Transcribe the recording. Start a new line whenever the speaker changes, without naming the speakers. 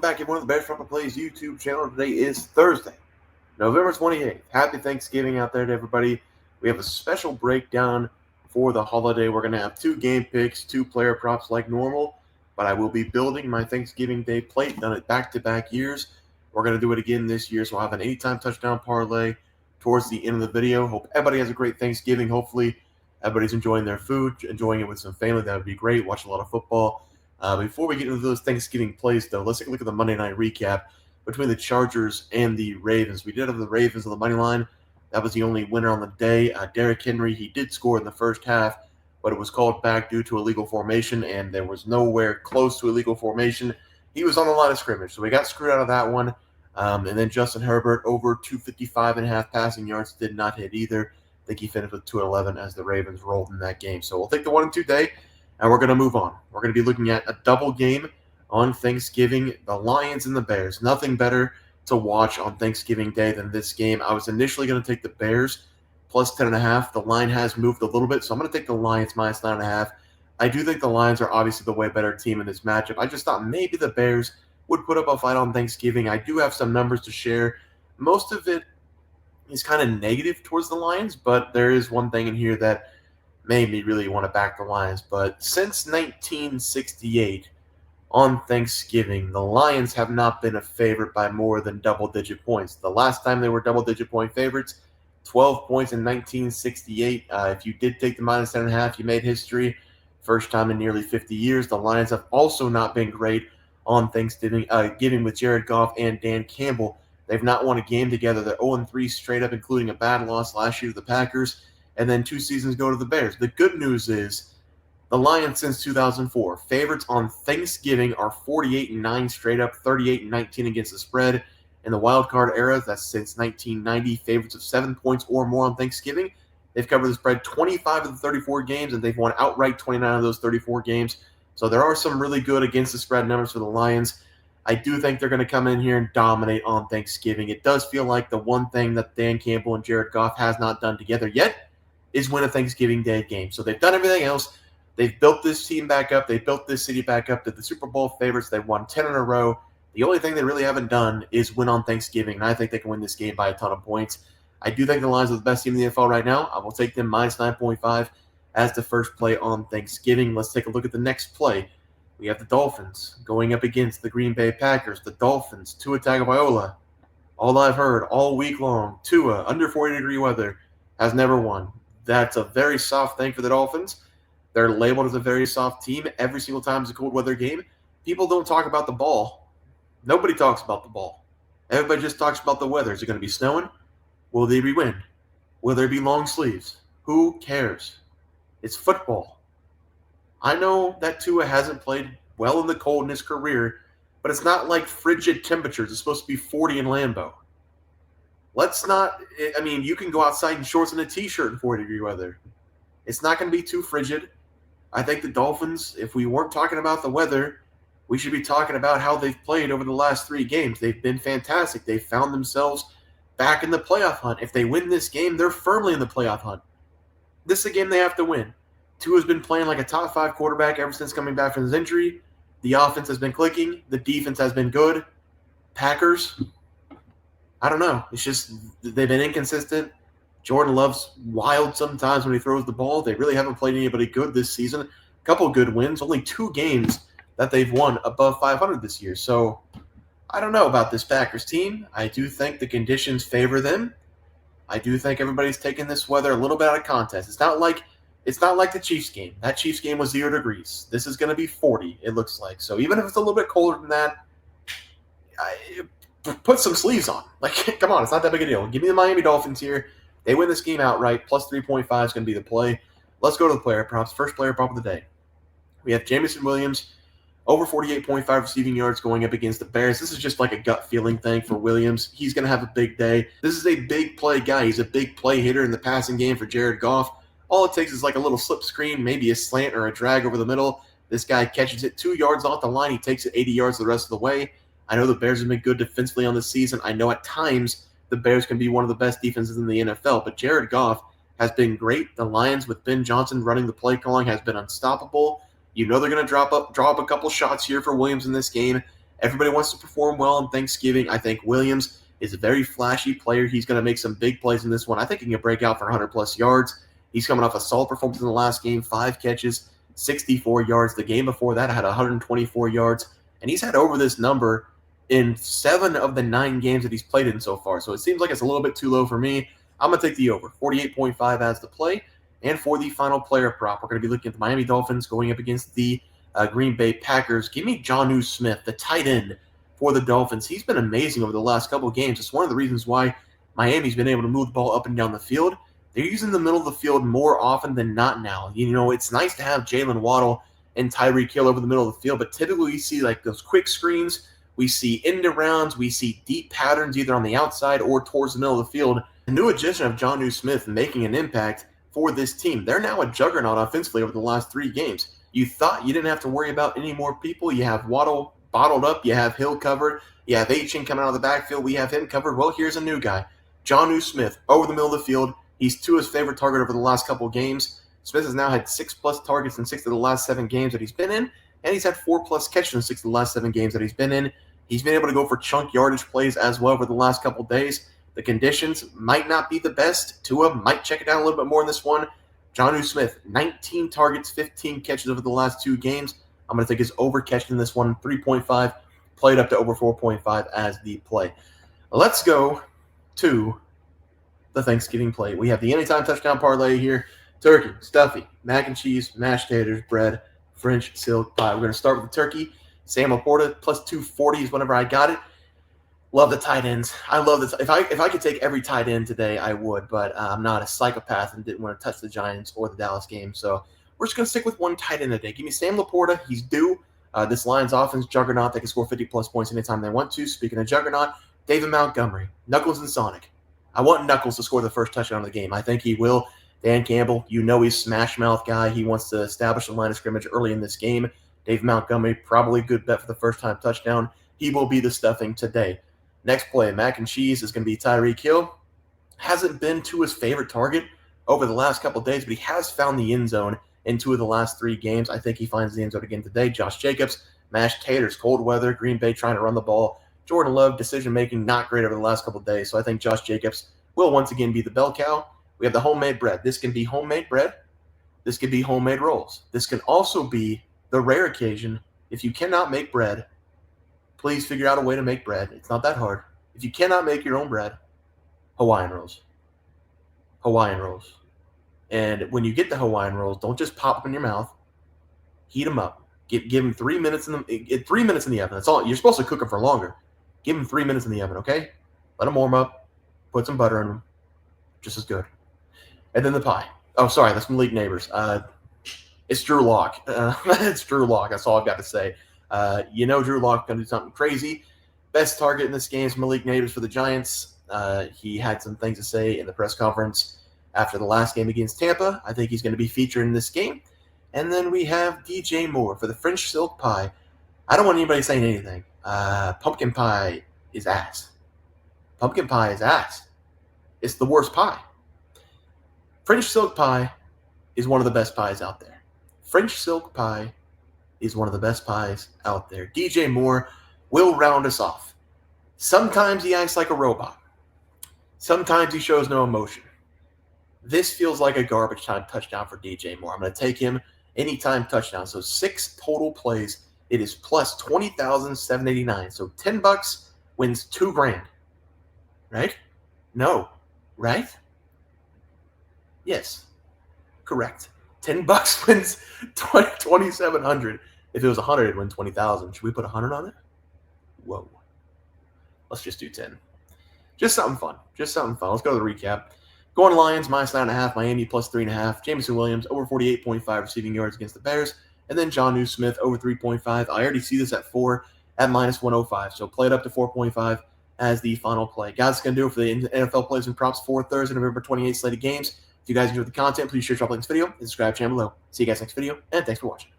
back to one of the Bears Front Plays YouTube channel. Today is Thursday, November 28th. Happy Thanksgiving out there to everybody. We have a special breakdown for the holiday. We're going to have 2 game picks, 2 player props like normal, but I will be building my Thanksgiving Day plate. Done it back-to-back years. We're going to do it again this year, so I'll have an anytime touchdown parlay towards the end of the video. Hope everybody has a great Thanksgiving. Hopefully, everybody's enjoying their food, enjoying it with some family. That would be great. Watch a lot of football. Before we get into those Thanksgiving plays, though, let's take a look at the Monday night recap between the Chargers and the Ravens. We did have the Ravens on the money line. That was the only winner on the day. Derrick Henry, he did score in the first half, but it was called back due to illegal formation, and there was nowhere close to illegal formation. He was on the line of scrimmage, so we got screwed out of that one. And then Justin Herbert, over 255.5 passing yards, did not hit either. I think he finished with 211 as the Ravens rolled in that game. So we'll take the 1 and 2 day. And we're going to move on. We're going to be looking at a double game on Thanksgiving, the Lions and the Bears. Nothing better to watch on Thanksgiving Day than this game. I was initially going to take the Bears plus 10.5. The line has moved a little bit, so I'm going to take the Lions minus 9.5. I do think the Lions are obviously the way better team in this matchup. I just thought maybe the Bears would put up a fight on Thanksgiving. I do have some numbers to share. Most of it is kind of negative towards the Lions, but there is one thing in here that made me really want to back the Lions. But since 1968, on Thanksgiving, the Lions have not been a favorite by more than double-digit points. The last time they were double-digit point favorites, 12 points in 1968. If you did take the minus 10.5, you made history. First time in nearly 50 years. The Lions have also not been great on Thanksgiving, giving with Jared Goff and Dan Campbell. They've not won a game together. They're 0-3 straight up, including a bad loss last year to the Packers, and then 2 seasons ago to the Bears. The good news is the Lions since 2004. Favorites on Thanksgiving are 48-9 straight up, 38-19 against the spread. In the wild card era, that's since 1990, favorites of 7 points or more on Thanksgiving. They've covered the spread 25 of the 34 games, and they've won outright 29 of those 34 games. So there are some really good against the spread numbers for the Lions. I do think they're going to come in here and dominate on Thanksgiving. It does feel like the one thing that Dan Campbell and Jared Goff has not done together yet is win a Thanksgiving Day game. So they've done everything else. They've built this team back up. They've built this city back up to the Super Bowl favorites. They've won 10 in a row. The only thing they really haven't done is win on Thanksgiving, and I think they can win this game by a ton of points. I do think the Lions are the best team in the NFL right now. I will take them minus 9.5 as the first play on Thanksgiving. Let's take a look at the next play. We have the Dolphins going up against the Green Bay Packers. The Dolphins, Tua Tagovailoa. All I've heard all week long, Tua, under 40-degree weather, has never won. That's a very soft thing for the Dolphins. They're labeled as a very soft team every single time it's a cold weather game. People don't talk about the ball. Nobody talks about the ball. Everybody just talks about the weather. Is it going to be snowing? Will there be wind? Will there be long sleeves? Who cares? It's football. I know that Tua hasn't played well in the cold in his career, but it's not like frigid temperatures. It's supposed to be 40 in Lambeau. Let's not – I mean, you can go outside in shorts and a T-shirt in 40-degree weather. It's not going to be too frigid. I think the Dolphins, if we weren't talking about the weather, we should be talking about how they've played over the last 3 games. They've been fantastic. They've found themselves back in the playoff hunt. If they win this game, they're firmly in the playoff hunt. This is a game they have to win. Tua's been playing like a top 5 quarterback ever since coming back from his injury. The offense has been clicking. The defense has been good. Packers, I don't know. It's just they've been inconsistent. Jordan Love's wild sometimes when he throws the ball. They really haven't played anybody good this season. A couple good wins, only 2 games that they've won above 500 this year. So I don't know about this Packers team. I do think the conditions favor them. I do think everybody's taking this weather a little bit out of context. It's not like the Chiefs game. That Chiefs game was 0 degrees. This is going to be 40, it looks like. So even if it's a little bit colder than that, put some sleeves on. Like, come on, it's not that big a deal. Give me the Miami Dolphins here. They win this game outright. Plus 3.5 is going to be the play. Let's go to the player props. First player prop of the day. We have Jameson Williams, over 48.5 receiving yards going up against the Bears. This is just like a gut feeling thing for Williams. He's going to have a big day. This is a big play guy. He's a big play hitter in the passing game for Jared Goff. All it takes is like a little slip screen, maybe a slant or a drag over the middle. This guy catches it 2 yards off the line. He takes it 80 yards the rest of the way. I know the Bears have been good defensively on this season. I know at times the Bears can be one of the best defenses in the NFL, but Jared Goff has been great. The Lions with Ben Johnson running the play calling has been unstoppable. You know they're going to draw up a couple shots here for Williams in this game, Everybody wants to perform well on Thanksgiving. I think Williams is a very flashy player. He's going to make some big plays in this one. I think he can break out for 100-plus yards. He's coming off a solid performance in the last game, 5 catches, 64 yards. The game before that had 124 yards, and he's had over this number in 7 of the 9 games that he's played in so far. So it seems like it's a little bit too low for me. I'm going to take the over, 48.5 as the play. And for the final player prop, we're going to be looking at the Miami Dolphins going up against the Green Bay Packers. Give me Jonnu Smith, the tight end for the Dolphins. He's been amazing over the last couple of games. It's one of the reasons why Miami's been able to move the ball up and down the field. They're using the middle of the field more often than not now. You know, it's nice to have Jalen Waddle and Tyreek Hill over the middle of the field, but typically we see like those quick screens, we see end arounds, we see deep patterns either on the outside or towards the middle of the field. The new addition of Jonnu Smith making an impact for this team. They're now a juggernaut offensively over the last 3 games. You thought you didn't have to worry about any more people. You have Waddle bottled up. You have Hill covered. You have Achane coming out of the backfield. We have him covered. Well, here's a new guy, Jonnu Smith, over the middle of the field. He's Tua's favorite target over the last couple of games. Smith has now had 6+ targets in 6 of the last 7 games that he's been in, and he's had 4+ catches in 6 of the last 7 games that he's been in. He's been able to go for chunk yardage plays as well over the last couple of days. The conditions might not be the best. Tua might check it down a little bit more in this one. Jonnu Smith, 19 targets, 15 catches over the last 2 games. I'm going to take his over catch in this one, 3.5. Played up to over 4.5 as the play. Let's go to the Thanksgiving play. We have the anytime touchdown parlay here. Turkey, stuffy, mac and cheese, mashed taters, bread, French silk pie. We're going to start with the turkey. Sam Laporta, plus 240 is whenever I got it. Love the tight ends. I love this. If I could take every tight end today, I would, but I'm not a psychopath and didn't want to touch the Giants or the Dallas game. So we're just going to stick with one tight end today. Give me Sam Laporta. He's due. This Lions offense, juggernaut. They can score 50-plus points anytime they want to. Speaking of juggernaut, David Montgomery, Knuckles and Sonic. I want Knuckles to score the first touchdown of the game. I think he will. Dan Campbell, you know he's smash mouth guy. He wants to establish the line of scrimmage early in this game. Dave Montgomery, probably good bet for the first time touchdown. He will be the stuffing today. Next play, mac and cheese is going to be Tyreek Hill. Hasn't been to his favorite target over the last couple of days, but he has found the end zone in 2 of the last 3 games. I think he finds the end zone again today. Josh Jacobs, mashed taters, cold weather, Green Bay trying to run the ball. Jordan Love, decision-making not great over the last couple of days, so I think Josh Jacobs will once again be the bell cow. We have the homemade bread. This can be homemade bread. This can be homemade rolls. This can also be the rare occasion. If you cannot make bread, please figure out a way to make bread. It's not that hard. If you cannot make your own bread, Hawaiian rolls. Hawaiian rolls. And when you get the Hawaiian rolls, don't just pop them in your mouth. Heat them up. Give them 3 minutes in the 3 minutes in the oven. That's all. You're supposed to cook them for longer. Give them 3 minutes in the oven, okay? Let them warm up. Put some butter in them. Just as good. And then the pie. Oh, sorry, that's Malik Neighbors. It's Drew Lock. It's Drew Lock. That's all I've got to say. You know Drew Lock going to do something crazy. Best target in this game is Malik Neighbors for the Giants. He had some things to say in the press conference after the last game against Tampa. I think he's going to be featured in this game. And then we have DJ Moore for the French silk pie. I don't want anybody saying anything. Pumpkin pie is ass. Pumpkin pie is ass. It's the worst pie. French silk pie is one of the best pies out there. French silk pie is one of the best pies out there. DJ Moore will round us off. Sometimes he acts like a robot. Sometimes he shows no emotion. This feels like a garbage time touchdown for DJ Moore. I'm going to take him anytime touchdown. So 6 total plays. It is plus 20,789. So $10 wins $2,000. Right? No. Right? Yes. Correct. $10 wins 2,700. If it was 100, it'd win 20,000. Should we put 100 on it? Whoa. Let's just do 10. Just something fun. Just something fun. Let's go to the recap. Going Lions, minus 9.5. Miami, plus 3.5. Jameson Williams, over 48.5 receiving yards against the Bears. And then Jonnu Smith, over 3.5. I already see this at 4 at minus 105. So play it up to 4.5 as the final play. Guys, that's going to do it for the NFL plays and props for Thursday, November 28th slated games. If you guys enjoyed the content, please share, drop a like this video, and subscribe to the channel below. See you guys next video, and thanks for watching.